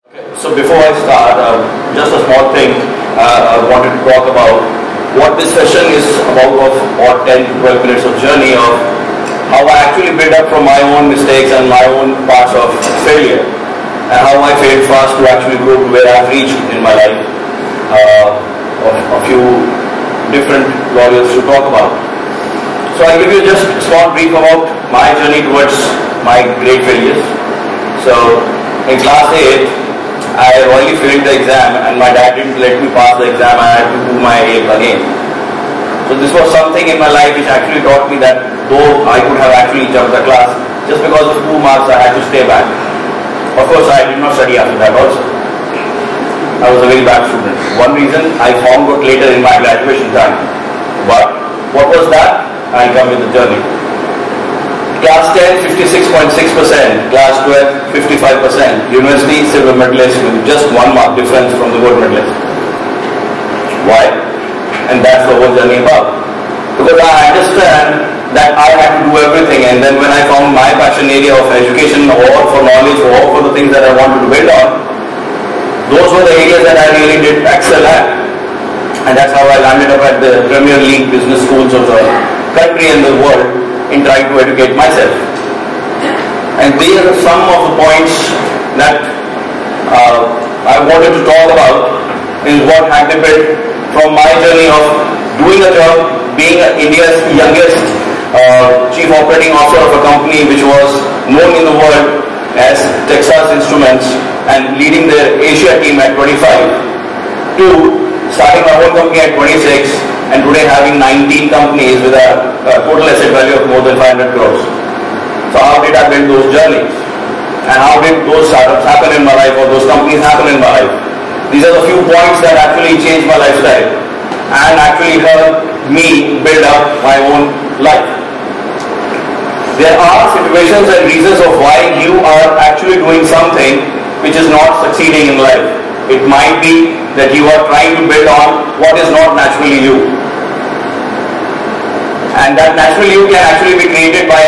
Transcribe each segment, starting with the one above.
So before I start, just a small thing I wanted to talk about what this session is about or 10 to 12 minutes of journey of how I actually build up from my own mistakes and my own parts of failure and how I failed fast to actually grow to where I've reached in my life. A few different lawyers to talk about. So I'll give you just a small brief about my journey towards my great failures. So in class 8, I only failed the exam and my dad didn't let me pass the exam. I had to do my 8th again. So this was something in my life which actually taught me that though I could have actually jumped the class, just because of 2 marks I had to stay back. Of course I did not study after that also. I was a very bad student. One reason I found out later in my graduation time. But what was that? I'll come with the journey. Class 10, 56.6%. Class 12, 55%. University, silver medalist with just 1 mark difference from the gold medalist. Why? And that's the whole journey about. Because I understand that I had to do everything, and then when I found my passion area of education or for knowledge or for the things that I wanted to build on, those were the areas that I really did excel at. And that's how I landed up at the Premier League business schools of the country and the world in trying to educate myself. And these are some of the points that I wanted to talk about is what happened from my journey of doing a job, being India's youngest chief operating officer of a company which was known in the world as Texas Instruments and leading their Asia team at 25 to starting my own company at 26 and today having 19 companies with a total asset value of more than 500 crores. So how did I build those journeys? And how did those startups happen in my life or those companies happen in my life? These are the few points that actually changed my lifestyle and actually helped me build up my own life. There are situations and reasons of why you are actually doing something which is not succeeding in life. It might be that you are trying to build on what is not naturally you. And that naturally you can actually be created by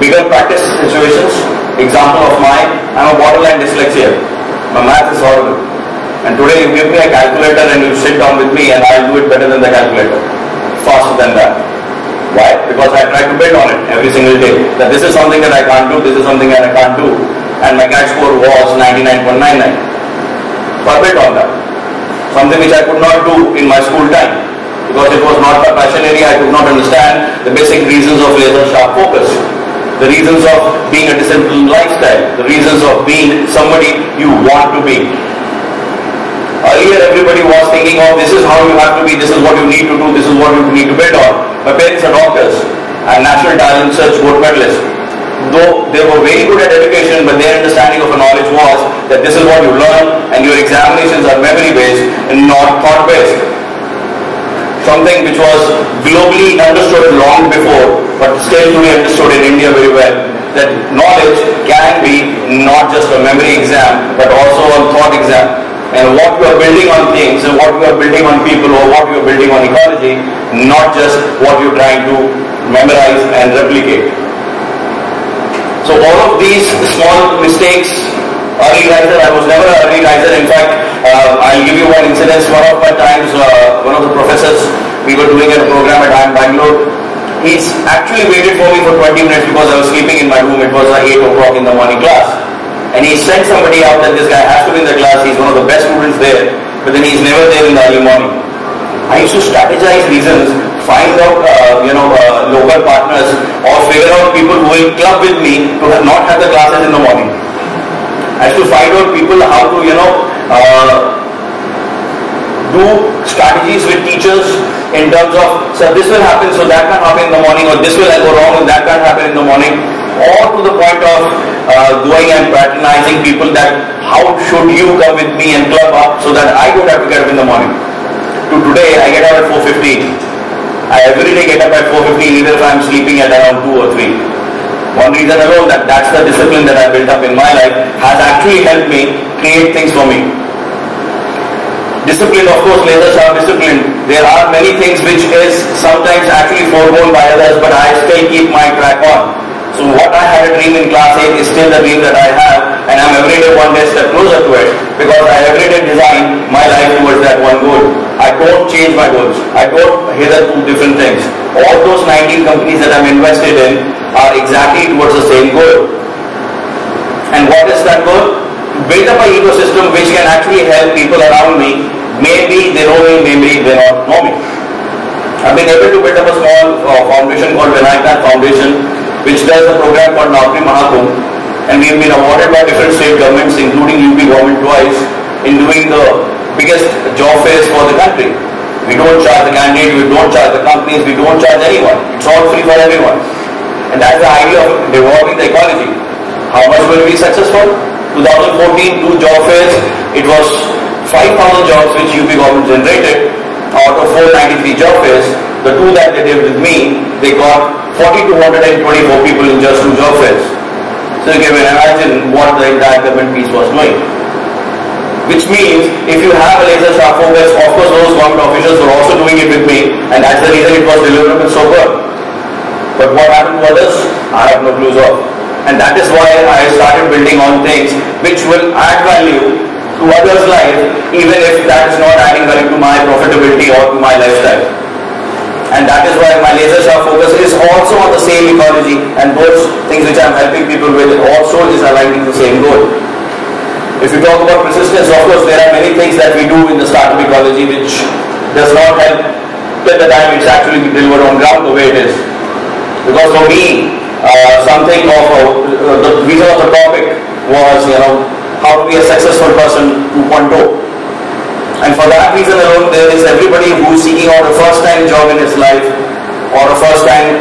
bigger practice situations. Example of mine, I'm a borderline dyslexia. My math is horrible. And today you give me a calculator and you sit down with me and I'll do it better than the calculator. Faster than that. Why? Because I try to build on it every single day. That this is something that I can't do, this is something that I can't do. And my CAT score was 99.99. So I built on that. Something which I could not do in my school time. Because it was not my passion area, I could not understand the basic reasons of laser sharp focus. The reasons of being a disciplined lifestyle. The reasons of being somebody you want to be. Earlier everybody was thinking of this is how you have to be, this is what you need to do, this is what you need to build on. My parents are doctors and national talent search gold medalists. Though they were very good at education, but their understanding of a knowledge was that this is what you learn and your examinations are memory based and not thought based. Something which was globally understood long before, but still to be understood in India very well, that knowledge can be not just a memory exam, but also a thought exam. And what you are building on things, and what you are building on people, or what you are building on ecology, not just what you are trying to memorize and replicate. So all of these small mistakes, early riser, I was never an early riser. In fact, I'll give you one incident. One of my times, one of the professors, we were doing a program at IIM Bangalore. He's actually waited for me for 20 minutes because I was sleeping in my room. It was 8 o'clock in the morning class. And he sent somebody out that this guy has to be in the class. He's one of the best students there. But then he's never there in the early morning. I used to strategize reasons, find out local partners or figure out people who will club with me to not have the classes in the morning. I used to find out people how to do strategies with teachers in terms of, so this will happen, so that can't happen in the morning, or this will go wrong and that can't happen in the morning, or to the point of going and patronizing people that how should you come with me and club up so that I don't have to get up in the morning. To today, I get up at 4:15. I every day get up at 4:15 either if I'm sleeping at around 2 or 3. One reason alone, that's the discipline that I built up in my life, has actually helped me create things for me. Discipline, of course, lasers are disciplined. There are many things which is sometimes actually foregone by others, but I still keep my track on. So what I had a dream in class 8 is still the dream that I have, and I'm every day one day step closer to it, because I every day design my life towards that one goal. I don't change my goals. I don't hither to different things. All those 19 companies that I'm invested in are exactly towards the same goal. And what is that goal? Build up an ecosystem which can actually help people around me. Maybe they know me, maybe they don't know me. I've been able to build up a small foundation called Vinayak Foundation, which does a program called Naukri Mahakumbh, and we've been awarded by different state governments, including UP government twice, in doing the biggest job fairs for the country. We don't charge the candidate, we don't charge the companies, we don't charge anyone. It's all free for everyone. And that's the idea of developing the ecology. How much will we be successful? 2014, 2 job fairs, it was 5,000 jobs which UP government generated. Out of 493 job fairs, the 2 that they did with me, they got 4,224 people in just 2 job fairs. So you can imagine what the entire government piece was doing. Which means, if you have a laser sharp focus, of course those government officials were also doing it with me, and that's the reason it was deliverable so good. But what happened to others, I have no clues of. And that is why I started building on things which will add value to others' life, even if that is not adding value to my profitability or to my lifestyle. And that is why my laser sharp focus is also on the same ecology, and those things which I am helping people with also is aligning the same goal. If you talk about persistence, of course there are many things that we do in the startup ecology which does not help till the time it's actually delivered on ground the way it is. Because for me, something of the reason of the topic was, how to be a successful person 2.0. And for that reason alone, there is everybody who is seeking out a first-time job in his life, or a first-time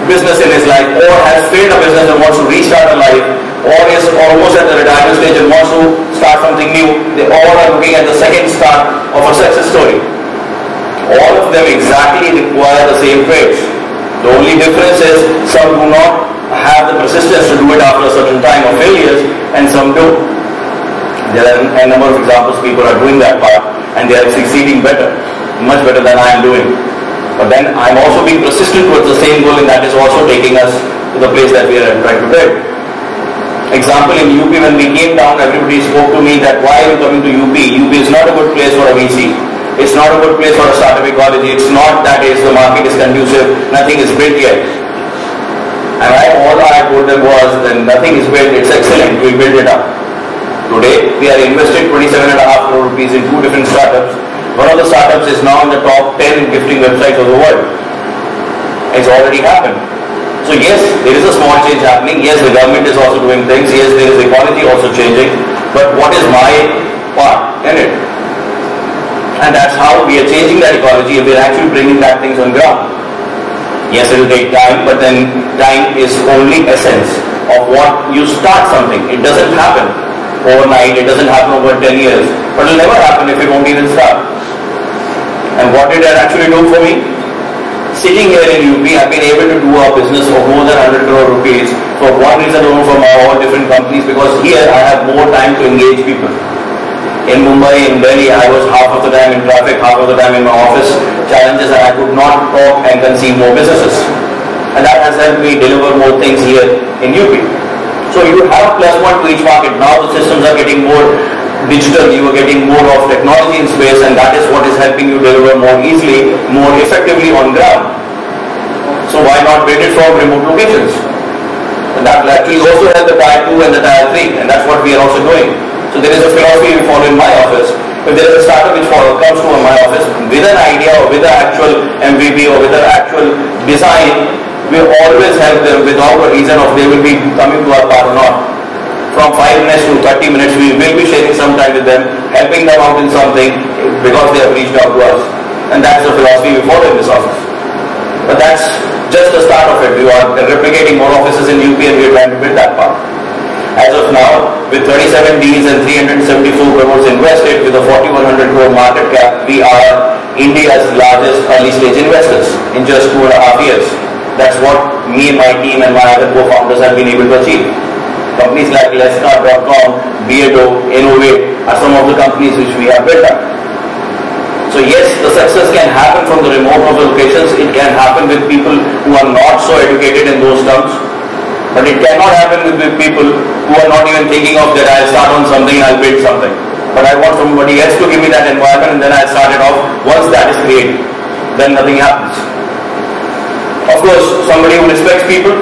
business in his life, or has failed a business and wants to restart a life, or is almost at the retirement stage and wants to start something new. They all are looking at the second start of a success story. All of them exactly require the same traits. The only difference is some do not have the persistence to do it after a certain time of failures, and some do. There are a number of examples people are doing that part, and they are succeeding better, much better than I am doing. But then I am also being persistent towards the same goal, and that is also taking us to the place that we are trying to build. Example, in UP, when we came down, everybody spoke to me that why are you coming to UP? UP is not a good place for a VC. It's not a good place for a startup ecology. It's not that the market is conducive. Nothing is built yet. And all I told them was that nothing is built. It's excellent. We build it up. Today, we are invested 27.5 crore rupees in 2 different startups. One of the startups is now in the top 10 gifting websites of the world. It's already happened. So yes, there is a small change happening. Yes, the government is also doing things. Yes, there is ecology also changing. But what is my part in it? And that's how we are changing that ecology, and we are actually bringing that things on ground. Yes, it will take time, but then time is only essence of what you start something. It doesn't happen overnight. It doesn't happen over 10 years. But it will never happen if it won't even start. And what did that actually do for me? Sitting here in UP, I've been able to do a business of more than 100 crore rupees for one reason alone, from all different companies, because here I have more time to engage people. In Mumbai, in Delhi, I was half of the time in traffic, half of the time in my office challenges, and I could not talk and conceive more businesses. And that has helped me deliver more things here in UP. So you have +1 to each market. Now the systems are getting more digital, you are getting more of technology in space, and that is what is helping you deliver more easily, more effectively on ground. So why not build it from remote locations? And that will actually also help the tier 2 and the tier 3, and that's what we are also doing. So there is a philosophy we follow in my office. If there is a startup which comes to my office with an idea or with an actual MVP or with an actual design, we always help them without a reason of they will be coming to our part or not. From 5 minutes to 30 minutes, we will be sharing some time with them, helping them out in something because they have reached out to us. And that's the philosophy we follow in this office. But that's just the start of it. We are replicating more offices in UP, and we are trying to build that part. As of now, with 37 deals and 374 crores invested with a 4,100 crore market cap, we are India's largest early stage investors in just 2.5 years. That's what me and my team and my other co-founders have been able to achieve. Companies like Lesnar.com, Beardo, Innovate are some of the companies which we have built up. So yes, the success can happen from the remote of the locations. It can happen with people who are not so educated in those terms. But it cannot happen with people who are not even thinking of that I'll start on something and I'll build something. But I want somebody else to give me that environment and then I'll start it off. Once that is created, then nothing happens. Of course, somebody who respects people,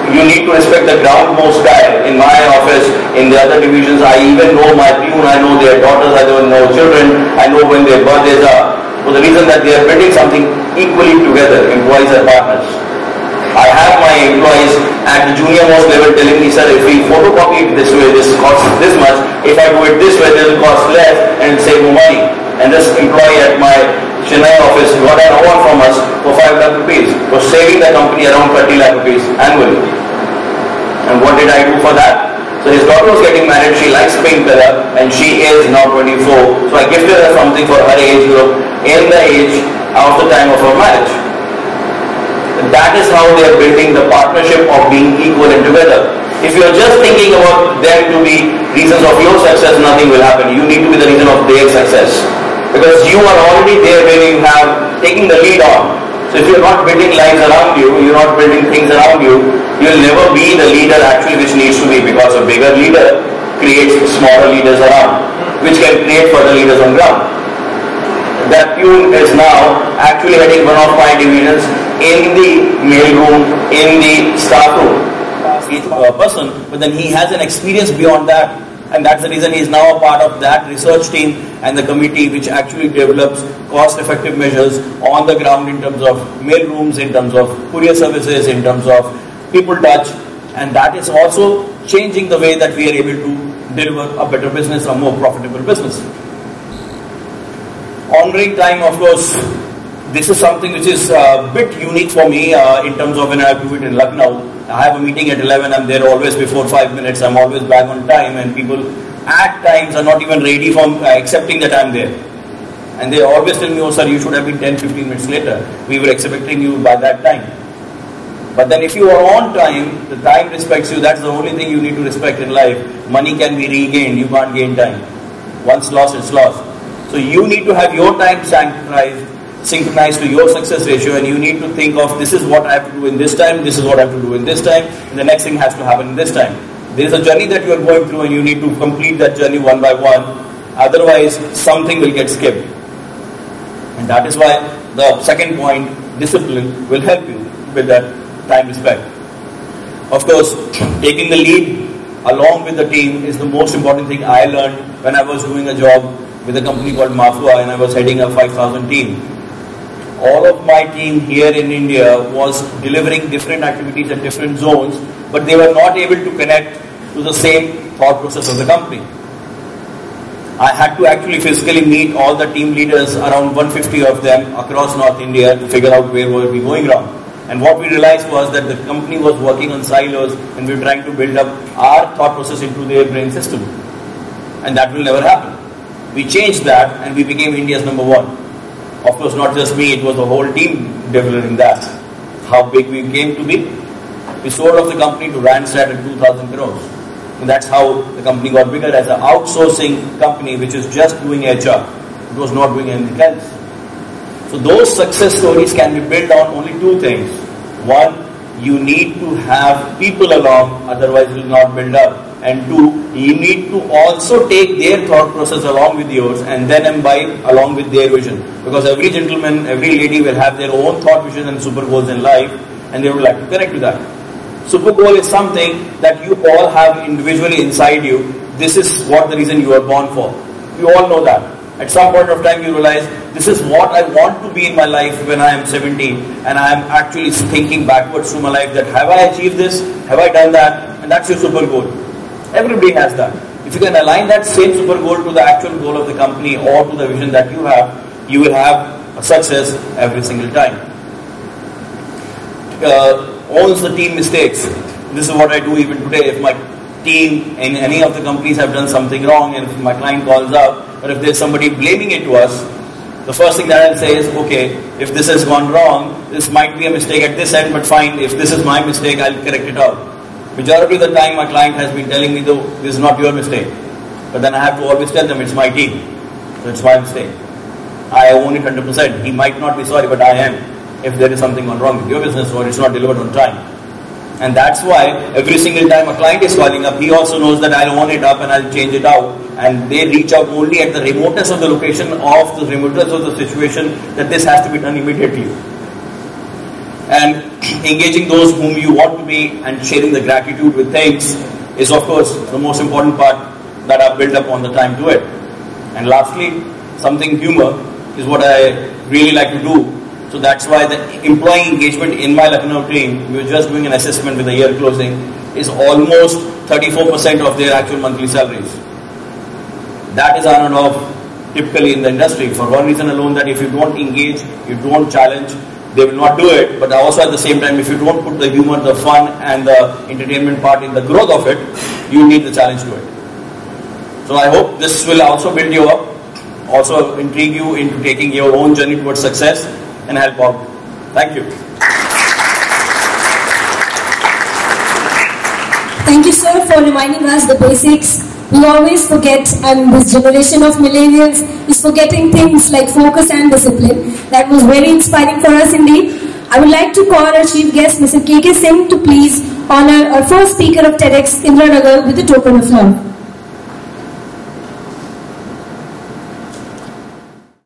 you need to respect the groundmost guy. In my office, in the other divisions, I even know my peon, I know their daughters, I don't know children, I know when their birthdays are. For the reason that they are building something equally together, employees and partners. I have my employees at the junior most level telling me, sir, if we photocopy it this way, this costs this much. If I do it this way, this will cost less and save more money. And this employee at my Chennai office got an award from us for 5 lakh rupees for saving the company around 30 lakh rupees annually. And what did I do for that? So his daughter was getting married, she likes pink color and she is now 24. So I gifted her something for her age group in the age of the time of her marriage. That is how they are building the partnership of being equal and together. If you are just thinking about them to be reasons of your success, nothing will happen. You need to be the reason of their success. Because you are already there when you have taken the lead on. So if you are not building lives around you, you are not building things around you, you will never be the leader actually which needs to be, because a bigger leader creates smaller leaders around, which can create further leaders on ground. That peon is now actually heading one of my divisions in the mail room, in the staff room. He's a person, but then he has an experience beyond that, and that's the reason he is now a part of that research team and the committee which actually develops cost-effective measures on the ground in terms of mail rooms, in terms of courier services, in terms of people touch, and that is also changing the way that we are able to deliver a better business, a more profitable business. Honoring time, of course, this is something which is a bit unique for me in terms of when I do it in Lucknow. I have a meeting at 11, I'm there always before 5 minutes, I'm always back on time, and people at times are not even ready for accepting that I'm there. And they always tell me, oh sir, you should have been 10-15 minutes later. We were expecting you by that time. But then if you are on time, the time respects you, that's the only thing you need to respect in life. Money can be regained, you can't gain time. Once lost, it's lost. So you need to have your time synchronized to your success ratio, and you need to think of, this is what I have to do in this time, this is what I have to do in this time, and the next thing has to happen in this time. There is a journey that you are going through and you need to complete that journey one by one, otherwise something will get skipped. And that is why the second point, discipline, will help you with that time respect. Of course, taking the lead along with the team is the most important thing I learned when I was doing a job with a company called Mafua, and I was heading a 5,000 team. All of my team here in India was delivering different activities at different zones, but they were not able to connect to the same thought process of the company. I had to actually physically meet all the team leaders, around 150 of them across North India, to figure out where were we going wrong. And what we realized was that the company was working on silos and we were trying to build up our thought process into their brain system. And that will never happen. We changed that and we became India's number one. Of course, not just me, it was the whole team delivering that. How big we came to be? We sold off the company to Randstad at 2,000 crores. And that's how the company got bigger, as an outsourcing company which is just doing HR. It was not doing anything else. So those success stories can be built on only two things. One, you need to have people along, otherwise it will not build up. And two, you need to also take their thought process along with yours and then imbibe along with their vision. Because every gentleman, every lady will have their own thought, vision and super goals in life, and they would like to connect to that. Super goal is something that you all have individually inside you. This is what the reason you are born for. You all know that. At some point of time you realize, this is what I want to be in my life when I am 17, and I am actually thinking backwards to my life that have I achieved this, have I done that, and that's your super goal. Everybody has that. If you can align that same super goal to the actual goal of the company or to the vision that you will have a success every single time. Owns the team mistakes. This is what I do even today. If my team in any of the companies have done something wrong, and if my client calls up, or if there's somebody blaming it to us, the first thing that I'll say is, okay, if this has gone wrong, this might be a mistake at this end, but fine, if this is my mistake, I'll correct it out. Majority of the time my client has been telling me, though, this is not your mistake. But then I have to always tell them, it's my team. So it's my mistake. I own it 100%. He might not be sorry, but I am. If there is something gone wrong with your business or it's not delivered on time. And that's why every single time a client is calling up, he also knows that I'll own it up and I'll change it out. And they reach out only at the remoteness of the location, of the remoteness of the situation, that this has to be done immediately. And engaging those whom you want to be and sharing the gratitude with things is, of course, the most important part that I've built up on the time to it. And lastly, something humor is what I really like to do. So that's why the employee engagement in my Lucknow team, we were just doing an assessment with the year closing, is almost 34% of their actual monthly salaries. That is unheard of typically in the industry, for one reason alone, that if you don't engage, you don't challenge, they will not do it. But also at the same time, if you don't put the humor, the fun and the entertainment part in the growth of it, you need the challenge to it. So I hope this will also build you up, also intrigue you into taking your own journey towards success and help out. Thank you. Thank you, sir, for reminding us the basics. We always forget, and this generation of millennials is forgetting things like focus and discipline. That was very inspiring for us indeed. I would like to call our chief guest, Mr. K.K. Singh, to please honor our first speaker of TEDxIndiranagar with a token of love.